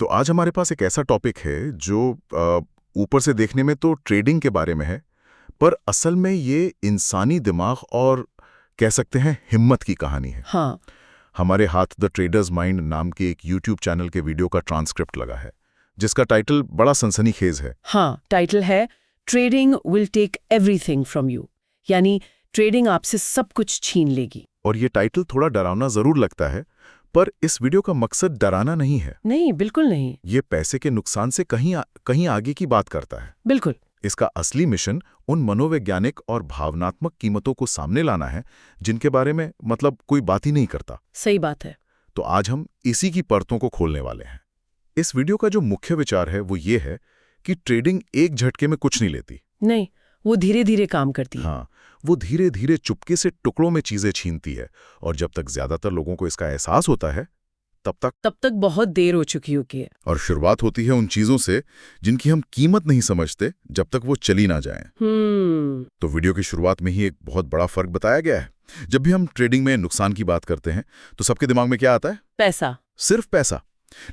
तो आज हमारे पास एक ऐसा टॉपिक है जो ऊपर से देखने में तो ट्रेडिंग के बारे में है, पर असल में ये इंसानी दिमाग और कह सकते हैं हिम्मत की कहानी है। हाँ। हमारे हाथ द ट्रेडर्स माइंड नाम के एक यूट्यूब चैनल के वीडियो का ट्रांसक्रिप्ट लगा है, जिसका टाइटल बड़ा सनसनीखेज है। हाँ, टाइटल है trading will take everything from you, यानी ट्रेडिंग आपसे सब कुछ छीन लेगी। और ये टाइटल थोड़ा डरावना जरूर लगता है, पर इस वीडियो का मकसद डराना नहीं है। नहीं, बिल्कुल नहीं। ये पैसे के नुकसान से कहीं आगे की बात करता है। बिल्कुल। इसका असली मिशन उन मनोवैज्ञानिक और भावनात्मक कीमतों को सामने लाना है जिनके बारे में कोई बात ही नहीं करता। सही बात है। तो आज हम इसी की परतों को खोलने वाले हैं। इस वीडियो का जो मुख्य विचार है वो ये है कि ट्रेडिंग एक झटके में कुछ नहीं लेती। नहीं, वो धीरे धीरे काम करती है। हाँ, वो धीरे धीरे चुपके से टुकड़ों में चीजें छीनती है, और जब तक ज्यादातर लोगों को इसका एहसास होता है तब तक बहुत देर हो चुकी होती है। और शुरुआत होती है उन चीजों से जिनकी हम कीमत नहीं समझते जब तक वो चली ना जाएं। तो वीडियो की शुरुआत में ही एक बहुत बड़ा फर्क बताया गया है। जब भी हम ट्रेडिंग में नुकसान की बात करते हैं तो सबके दिमाग में क्या आता है? पैसा। सिर्फ पैसा।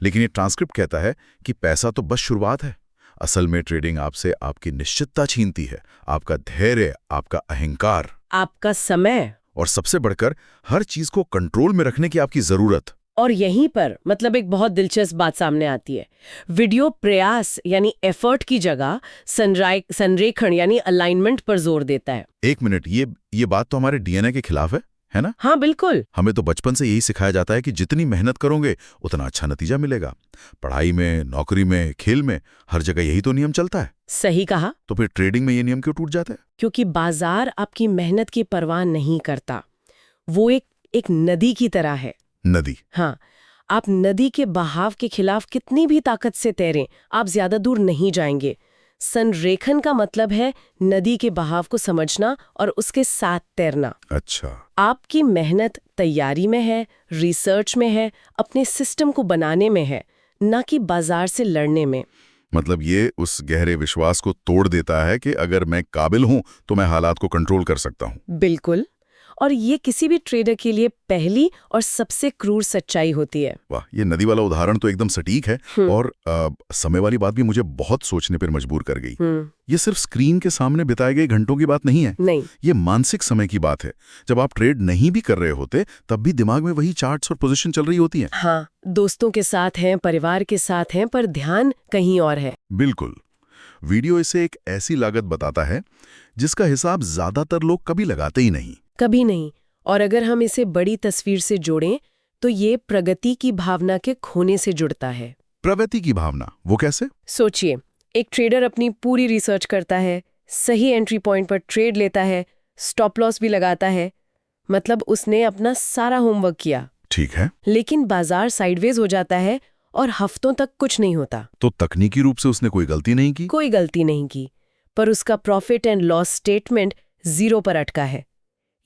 लेकिन ये ट्रांसक्रिप्ट कहता है कि पैसा तो बस शुरुआत है। असल में ट्रेडिंग आपसे आपकी निश्चितता छीनती है, आपका धैर्य, आपका अहंकार, आपका समय, और सबसे बढ़कर हर चीज को कंट्रोल में रखने की आपकी जरूरत। और यहीं पर एक बहुत दिलचस्प बात सामने आती है। वीडियो प्रयास यानी एफर्ट की जगह संरेखण यानी अलाइनमेंट पर जोर देता है। एक मिनट, ये बात तो हमारे डीएनए के खिलाफ है ना? हाँ, बिल्कुल। हमें तो बचपन से यही सिखाया जाता है कि जितनी मेहनत करोगे उतना अच्छा नतीजा मिलेगा। पढ़ाई में, नौकरी में, खेल में, हर जगह यही तो नियम चलता है। सही कहा। तो फिर ट्रेडिंग में ये नियम क्यों टूट जाते हैं? क्योंकि बाजार आपकी मेहनत की परवाह नहीं करता। वो एक नदी की तरह है। नदी? हाँ, आप नदी के बहाव के खिलाफ कितनी भी ताकत से तैरें, आप ज्यादा दूर नहीं जाएंगे। संरेखन का मतलब है नदी के बहाव को समझना और उसके साथ तैरना। अच्छा। आपकी मेहनत तैयारी में है, रिसर्च में है, अपने सिस्टम को बनाने में है, ना कि बाजार से लड़ने में। मतलब ये उस गहरे विश्वास को तोड़ देता है कि अगर मैं काबिल हूं तो मैं हालात को कंट्रोल कर सकता हूं। बिल्कुल। और ये किसी भी ट्रेडर के लिए पहली और सबसे क्रूर सच्चाई होती है। वाह, ये नदी वाला उदाहरण तो एकदम सटीक है। और समय वाली बात भी मुझे बहुत सोचने पर मजबूर कर गई। ये सिर्फ स्क्रीन के सामने बिताए गए घंटों की बात नहीं है। नहीं, ये मानसिक समय की बात है। जब आप ट्रेड नहीं भी कर रहे होते तब भी दिमाग में वही चार्ट्स और पोजीशन चल रही होती हैं। हाँ, दोस्तों के साथ हैं, परिवार के साथ हैं, पर ध्यान कहीं और है। बिल्कुल। वीडियो इसे एक ऐसी लागत बताता है जिसका हिसाब ज्यादातर लोग कभी लगाते ही नहीं। कभी नहीं। और अगर हम इसे बड़ी तस्वीर से जोड़ें तो ये प्रगति की भावना के खोने से जुड़ता है। प्रगति की भावना? वो कैसे? सोचिए, एक ट्रेडर अपनी पूरी रिसर्च करता है, सही एंट्री पॉइंट पर ट्रेड लेता है, स्टॉप लॉस भी लगाता है, मतलब उसने अपना सारा होमवर्क किया। ठीक है। लेकिन बाजार साइडवेज हो जाता है और हफ्तों तक कुछ नहीं होता। तो तकनीकी रूप से उसने कोई गलती नहीं की? कोई गलती नहीं की, पर उसका प्रॉफिट एंड लॉस स्टेटमेंट 0 पर अटका है।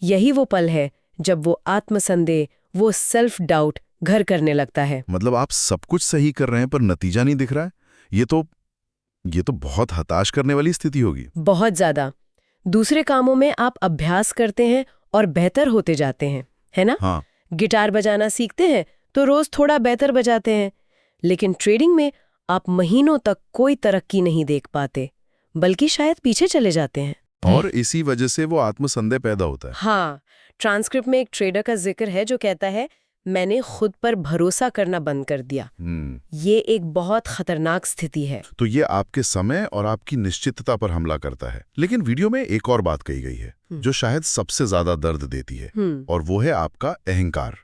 यही वो पल है जब वो आत्मसंदेह, वो सेल्फ डाउट घर करने लगता है। मतलब आप सब कुछ सही कर रहे हैं पर नतीजा नहीं दिख रहा है। ये तो बहुत हताश करने वाली स्थिति होगी। बहुत ज्यादा। दूसरे कामों में आप अभ्यास करते हैं और बेहतर होते जाते हैं, है ना? हाँ। गिटार बजाना सीखते हैं तो रोज थोड़ा बेहतर बजाते हैं। लेकिन ट्रेडिंग में आप महीनों तक कोई तरक्की नहीं देख पाते, बल्कि शायद पीछे चले जाते हैं। और इसी वजह से वो आत्मसंदेह पैदा होता है। हाँ, ट्रांसक्रिप्ट में एक ट्रेडर का जिक्र है जो कहता है, मैंने खुद पर भरोसा करना बंद कर दिया। ये एक बहुत खतरनाक स्थिति है। तो ये आपके समय और आपकी निश्चितता पर हमला करता है। लेकिन वीडियो में एक और बात कही गई है जो शायद सबसे ज्यादा दर्द देती है, और वो है आपका अहंकार।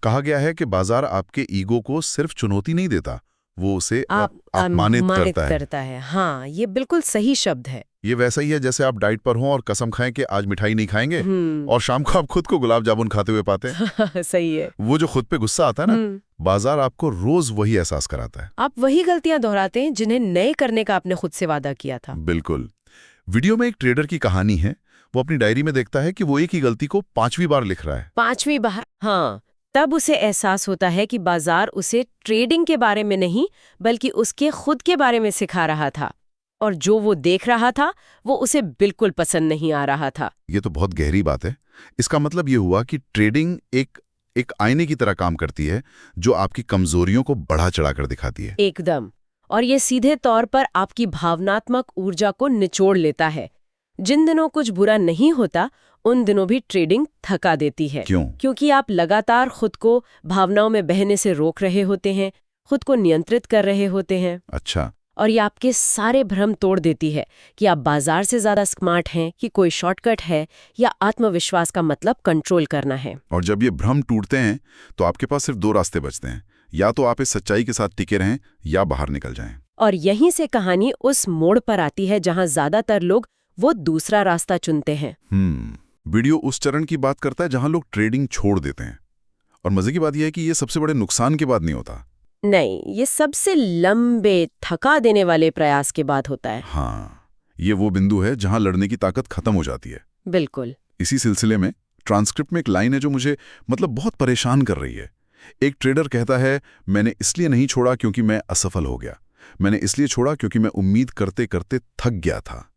कहा गया है कि बाजार आपके ईगो को सिर्फ चुनौती नहीं देता, वो उसे अपमानित करता है। हाँ, ये बिल्कुल सही शब्द है। ये वैसा ही है जैसे आप डाइट पर हों और कसम खाएं कि आज मिठाई नहीं खाएंगे, और शाम को आप खुद को गुलाब जामुन खाते हुए पाते हैं। सही है। वो जो खुद पे गुस्सा आता है ना, बाजार आपको रोज वही एहसास कराता है। आप वही गलतियां दोहराते हैं जिन्हें नए करने का आपने खुद से वादा किया था। बिल्कुल। वीडियो में एक ट्रेडर की कहानी है। वो अपनी डायरी में देखता है कि वो एक ही गलती को 5वीं बार लिख रहा है। 5वीं बार? हाँ। तब उसे एहसास होता है कि बाजार उसे ट्रेडिंग के बारे में नहीं बल्कि उसके खुद के बारे में सिखा रहा था, और जो वो देख रहा था वो उसे बिल्कुल पसंद नहीं आ रहा था। ये तो बहुत गहरी बात है। इसका मतलब ये हुआ कि ट्रेडिंग एक आईने की तरह काम करती है जो आपकी कमजोरियों को बढ़ा चढ़ाकर दिखाती है। एकदम। और ये सीधे तौर पर आपकी भावनात्मक ऊर्जा को निचोड़ लेता है। जिन दिनों कुछ बुरा नहीं होता उन दिनों भी ट्रेडिंग थका देती है। क्यों? क्योंकि आप लगातार खुद को भावनाओं में बहने से रोक रहे होते हैं, खुद को नियंत्रित कर रहे होते हैं। अच्छा। और ये आपके सारे भ्रम तोड़ देती है कि आप बाजार से ज्यादा स्मार्ट हैं, कि कोई शॉर्टकट है, या आत्मविश्वास का मतलब कंट्रोल करना है। और जब ये भ्रम टूटते हैं तो आपके पास सिर्फ 2 रास्ते बचते हैं, या तो आप इस सच्चाई के साथ टिके रहें या बाहर निकल जाएं। और यहीं से कहानी उस मोड़ पर आती है जहां ज्यादातर लोग वो दूसरा रास्ता चुनते हैं। वीडियो उस चरण की बात करता है जहां लोग ट्रेडिंग छोड़ देते हैं। और मजे की बात यह है कि ये सबसे बड़े नुकसान के बाद नहीं होता। नहीं, ये सबसे लंबे थका देने वाले प्रयास के बाद होता है। हाँ, ये वो बिंदु है जहां लड़ने की ताकत खत्म हो जाती है। बिल्कुल। इसी सिलसिले में ट्रांसक्रिप्ट में एक लाइन है जो मुझे बहुत परेशान कर रही है। एक ट्रेडर कहता है, मैंने इसलिए नहीं छोड़ा क्योंकि मैं असफल हो गया, मैंने इसलिए छोड़ा क्योंकि मैं उम्मीद करते करते थक गया था।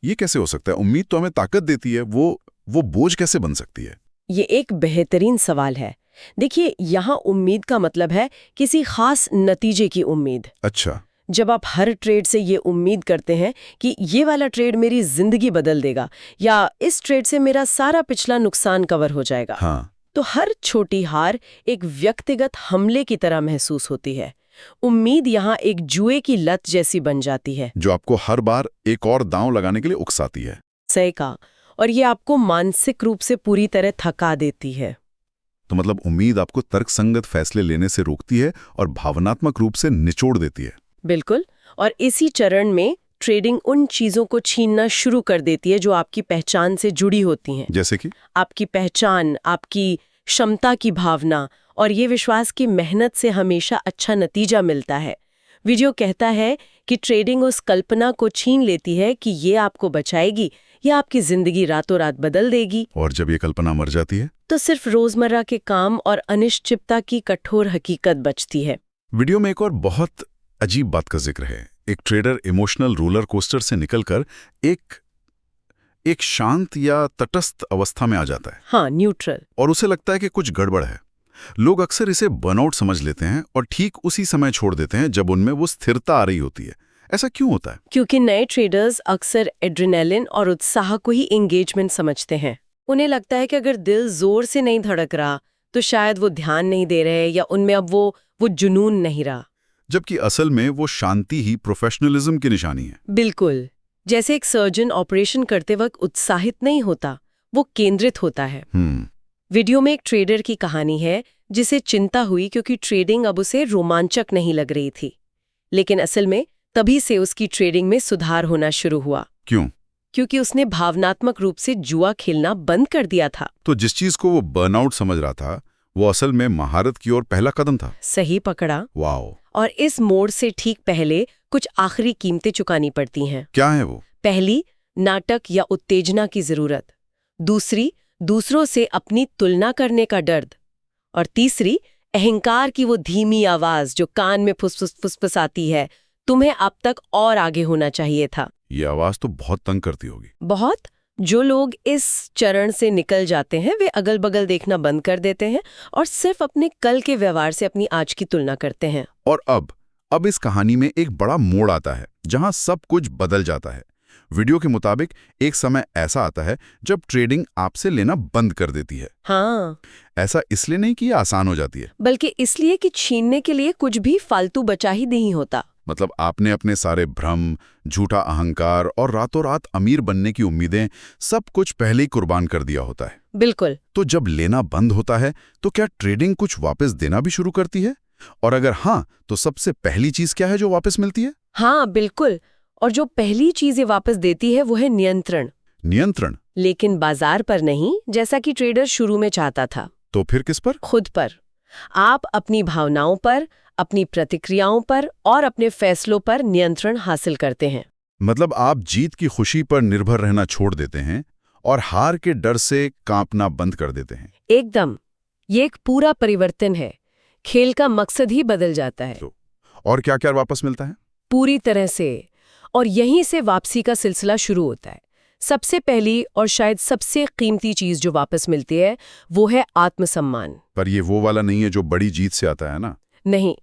ये कैसे हो सकता है? उम्मीद तो हमें ताकत देती है, वो बोझ कैसे बन सकती है? ये एक बेहतरीन सवाल है। देखिए, यहाँ उम्मीद का मतलब है किसी खास नतीजे की उम्मीद। अच्छा। जब आप हर ट्रेड से ये उम्मीद करते हैं कि ये वाला ट्रेड मेरी जिंदगी बदल देगा, या इस ट्रेड से मेरा सारा पिछला नुकसान कवर हो जाएगा, हाँ। तो हर छोटी हार एक व्यक्तिगत हमले की तरह महसूस होती है। उम्मीद यहाँ एक जुए की लत जैसी बन जाती है, जो आपको हर बार एक और दांव लगाने के लिए उकसाती है। सही कहा। और ये आपको मानसिक रूप से पूरी तरह थका देती है। तो मतलब उम्मीद आपको तर्कसंगत फैसले लेने से रोकती है और भावनात्मक रूप से निचोड़ देती है। बिल्कुल। और इसी चरण में ट्रेडिंग उन चीजों को छीनना शुरू कर देती है जो आपकी पहचान से जुड़ी होती हैं। जैसे कि आपकी पहचान, आपकी क्षमता की भावना, और ये विश्वास की मेहनत से हमेशा अच्छा नतीजा मिलता है। वीडियो कहता है कि ट्रेडिंग उस कल्पना को छीन लेती है कि ये आपको बचाएगी या आपकी जिंदगी रातों रात बदल देगी। और जब ये कल्पना मर जाती है तो सिर्फ रोजमर्रा के काम और अनिश्चितता की कठोर हकीकत बचती है। वीडियो में एक और बहुत अजीब बात का जिक्र है। एक ट्रेडर इमोशनल रोलर कोस्टर से निकलकर एक शांत या तटस्थ अवस्था में आ जाता है। हाँ, न्यूट्रल। और उसे लगता है कि कुछ गड़बड़ है। लोग अक्सर इसे बर्नआउट समझ लेते हैं और ठीक उसी समय छोड़ देते हैं जब उनमें वो स्थिरता आ रही होती है। ऐसा क्यों होता है? क्योंकि नए ट्रेडर्स अक्सर एड्रेनालिन और उत्साह को ही एंगेजमेंट समझते हैं। उन्हें लगता है कि अगर दिल जोर से नहीं धड़क रहा तो शायद वो ध्यान नहीं दे रहे, या उनमें अब वो जुनून नहीं रहा। जबकि असल में वो शांति ही प्रोफेशनलिज्म की निशानी है। बिल्कुल। जैसे एक सर्जन ऑपरेशन करते वक्त उत्साहित नहीं होता, वो केंद्रित होता है। वीडियो में एक ट्रेडर की कहानी है जिसे चिंता हुई क्योंकि ट्रेडिंग अब उसे रोमांचक नहीं लग रही थी। लेकिन असल में तभी से उसकी ट्रेडिंग में सुधार होना शुरू हुआ। क्यों? क्योंकि उसने भावनात्मक रूप से जुआ खेलना बंद कर दिया था। तो जिस चीज को वो बर्नआउट समझ रहा था वो असल में महारत की ओर पहला कदम था। सही पकड़ा। वाओ। और इस मोड़ से ठीक पहले कुछ आखिरी कीमतें चुकानी पड़ती हैं। क्या है वो? पहली, नाटक या उत्तेजना की जरूरत। दूसरी, दूसरों से अपनी तुलना करने का डर। और तीसरी, अहंकार की वो धीमी आवाज जो कान में फुसफुसाती है, तुम्हें अब तक और आगे होना चाहिए था। ये आवाज तो बहुत तंग करती होगी। बहुत। जो लोग इस चरण से निकल जाते हैं वे अगल बगल देखना बंद कर देते हैं और सिर्फ अपने कल के व्यवहार से अपनी आज की तुलना करते हैं। और अब इस कहानी में एक बड़ा मोड़ आता है जहां सब कुछ बदल जाता है। वीडियो के मुताबिक एक समय ऐसा आता है जब ट्रेडिंग आपसे लेना बंद कर देती है। हाँ। ऐसा इसलिए नहीं कि ये आसान हो जाती है, बल्कि इसलिए कि छीनने के लिए कुछ भी फालतू बचा ही नहीं होता। मतलब आपने अपने सारे भ्रम, झूठा अहंकार और रातों रात अमीर बनने की उम्मीदें सब कुछ पहले ही कुर्बान कर दिया होता है। बिल्कुल। तो जब लेना बंद होता है तो क्या ट्रेडिंग कुछ वापस देना भी शुरू करती है? और अगर हाँ, तो सबसे पहली चीज क्या है जो वापस मिलती है? हाँ, बिल्कुल। और जो पहली चीज ये वापस देती है वो है नियंत्रण। नियंत्रण? लेकिन बाजार पर नहीं, जैसा कि ट्रेडर शुरू में चाहता था। तो फिर किस पर? खुद पर। आप अपनी भावनाओं पर, अपनी प्रतिक्रियाओं पर और अपने फैसलों पर नियंत्रण हासिल करते हैं। मतलब आप जीत की खुशी पर निर्भर रहना छोड़ देते हैं और हार के डर से कांपना बंद कर देते हैं। एकदम। ये एक पूरा परिवर्तन है। खेल का मकसद ही बदल जाता है। तो और क्या-क्या वापस मिलता है? पूरी तरह से। और यहीं से वापसी का सिलसिला शुरू होता है। सबसे पहली और शायद सबसे कीमती चीज जो वापस मिलती है वो है आत्मसम्मान। पर ये वो वाला नहीं है जो बड़ी जीत से आता है ना। नहीं,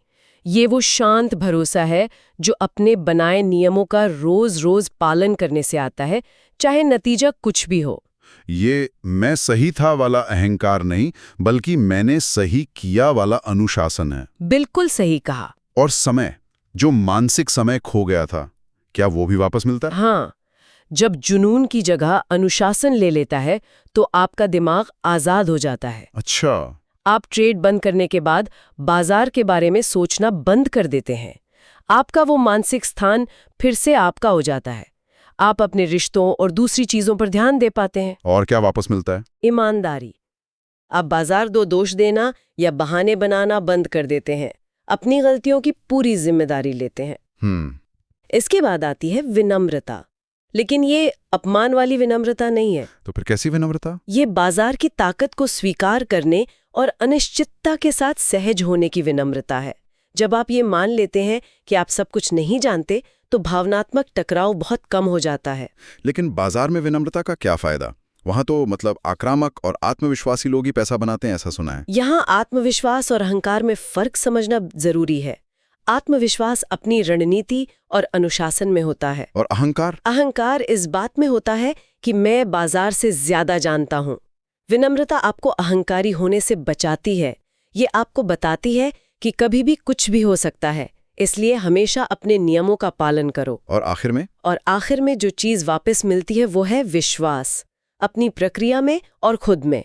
ये वो शांत भरोसा है जो अपने बनाए नियमों का रोज रोज पालन करने से आता है, चाहे नतीजा कुछ भी हो। ये मैं सही था वाला अहंकार नहीं, बल्कि मैंने सही किया वाला अनुशासन है। बिल्कुल सही कहा। और समय, जो मानसिक समय खो गया था, क्या वो भी वापस मिलता है? हाँ, जब जुनून की जगह अनुशासन ले लेता है तो आपका दिमाग आजाद हो जाता है। अच्छा। आप ट्रेड बंद करने के बाद बाजार के बारे में सोचना बंद कर देते हैं। आपका वो मानसिक स्थान फिर से आपका हो जाता है। आप अपने रिश्तों और दूसरी चीजों पर ध्यान दे पाते हैं। और क्या वापस मिलता है? ईमानदारी। आप बाजार दो दोष देना या बहाने बनाना बंद कर देते हैं। अपनी गलतियों की पूरी जिम्मेदारी लेते हैं। इसके बाद आती है विनम्रता। लेकिन ये अपमान वाली विनम्रता नहीं है। तो फिर कैसी विनम्रता? ये बाजार की ताकत को स्वीकार करने और अनिश्चितता के साथ सहज होने की विनम्रता है। जब आप ये मान लेते हैं कि आप सब कुछ नहीं जानते, तो भावनात्मक टकराव बहुत कम हो जाता है। लेकिन बाजार में विनम्रता का क्या फायदा? वहां तो मतलब आक्रामक और आत्मविश्वासी लोग ही पैसा बनाते हैं, ऐसा सुना है। यहाँ आत्मविश्वास और अहंकार में फर्क समझना जरूरी है। आत्मविश्वास अपनी रणनीति और अनुशासन में होता है, और अहंकार? अहंकार इस बात में होता है कि मैं बाजार से ज्यादा जानता हूँ। विनम्रता आपको अहंकारी होने से बचाती है। ये आपको बताती है कि कभी भी कुछ भी हो सकता है, इसलिए हमेशा अपने नियमों का पालन करो। और आखिर में जो चीज वापस मिलती है वो है विश्वास, अपनी प्रक्रिया में और खुद में।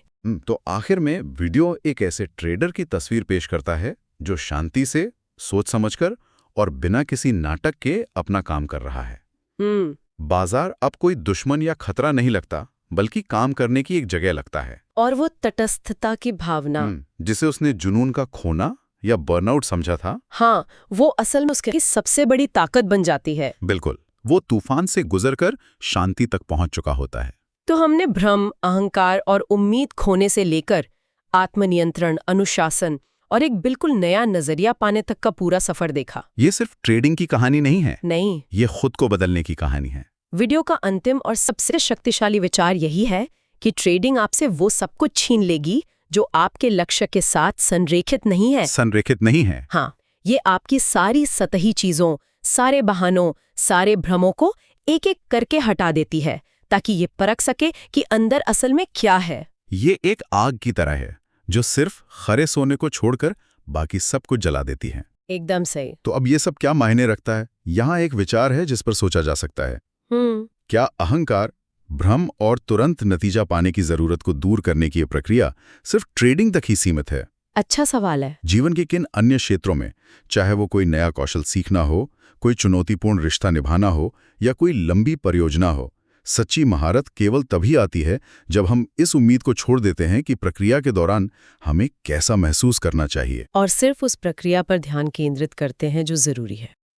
तो आखिर में वीडियो एक ऐसे ट्रेडर की तस्वीर पेश करता है जो शांति से, सोच समझकर और बिना किसी नाटक के अपना काम कर रहा है। बाजार अब कोई दुश्मन या खतरा नहीं लगता, बल्कि काम करने की एक जगह लगता है। और वो तटस्थता की भावना, जिसे उसने जुनून का खोना या बर्नआउट समझा था, हाँ, वो असल में उसकी सबसे बड़ी ताकत बन जाती है। बिल्कुल, वो तूफान से गुजरकर शांति तक पहुंच चुका होता है। तो हमने भ्रम, अहंकार और उम्मीद खोने से लेकर आत्मनियंत्रण, अनुशासन और एक बिल्कुल नया नजरिया पाने तक का पूरा सफर देखा। ये सिर्फ ट्रेडिंग की कहानी नहीं है। नहीं, ये खुद को बदलने की कहानी है। वीडियो का अंतिम और सबसे शक्तिशाली विचार यही है कि ट्रेडिंग आपसे वो सब कुछ छीन लेगी जो आपके लक्ष्य के साथ संरेखित नहीं है। हाँ, ये आपकी सारी सतही चीजों, सारे बहानों, सारे भ्रमों को एक एक करके हटा देती है, ताकि ये परख सके कि अंदर असल में क्या है। ये एक आग की तरह है जो सिर्फ खरे सोने को छोड़कर बाकी सब कुछ जला देती है। एकदम सही। तो अब ये सब क्या मायने रखता है? यहाँ एक विचार है जिस पर सोचा जा सकता है। क्या अहंकार, भ्रम और तुरंत नतीजा पाने की जरूरत को दूर करने की ये प्रक्रिया सिर्फ ट्रेडिंग तक ही सीमित है? अच्छा सवाल है। जीवन के किन अन्य क्षेत्रों में, चाहे वो कोई नया कौशल सीखना हो, कोई चुनौतीपूर्ण रिश्ता निभाना हो या कोई लंबी परियोजना हो, सच्ची महारत केवल तभी आती है जब हम इस उम्मीद को छोड़ देते हैं कि प्रक्रिया के दौरान हमें कैसा महसूस करना चाहिए, और सिर्फ उस प्रक्रिया पर ध्यान केंद्रित करते हैं जो जरूरी है।